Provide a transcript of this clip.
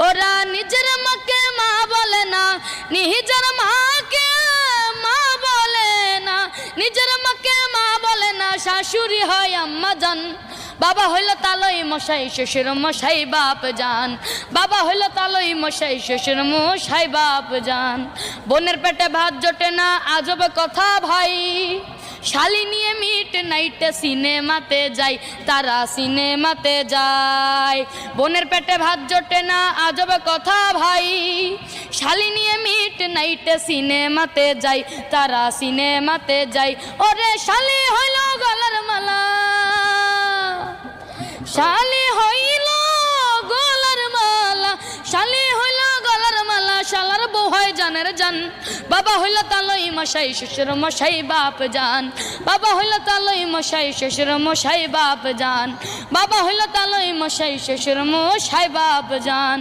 ওরা নিজের মাকে মা বলে না, নিজের মাকে মা বলে না, নিজের মাকে মা বলে না, শাশুড়ি হয় আম্মা জান। বাবা হইল তালই মশাই, শ্বশুর মশাই বাপ জান। বাবা হইল তালই মশাই, শ্বশুর মশাই বাপ জান। বোনের পেটে ভাত জোটে না, আজব কথা ভাই। শালি নিয়ে মিট নাইটে সিনেমাতে যাই, তারা সিনেমাতে যায়। বোনের পেটে ভাত জোটে না, আজব কথা ভাই। শালি নিয়ে মিট নাইটে সিনেমাতে যাই, তারা সিনেমাতে যাই। ওরে শালি হইল গলার মালা, শালি হইল গলার মালা, শালি হইল গলার মালা, শালার বউ হয় জানের জান। বাবা হইল তালই মশাই, শ্বশুর মশাই বাপ জান। বাবা হইল তালই মশাই, শ্বশুর মশাই বাপ জান। বাবা হইল তালই মশাই, শ্বশুর মশাই বাপ জান।